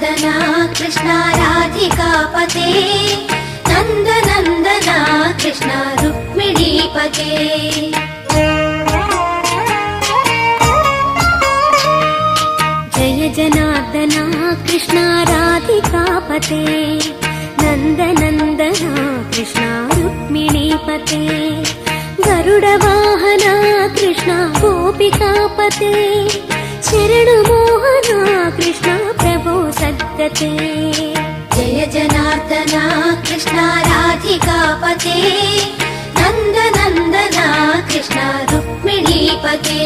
जनार्दना कृष्ण राधिकापते नन्दनन्दना कृष्ण रुक्मिणीपते जय जनार्दना कृष्ण राधिकापते नन्दनन्दना कृष्ण रुक्मिणीपते गरुडवाहना कृष्ण गोपिकापते शरणमोहना कृष्ण प्रभो सद्गते जय जनार्दना कृष्ण राधिकापते नन्दनन्दना कृष्ण रुक्मिणीपते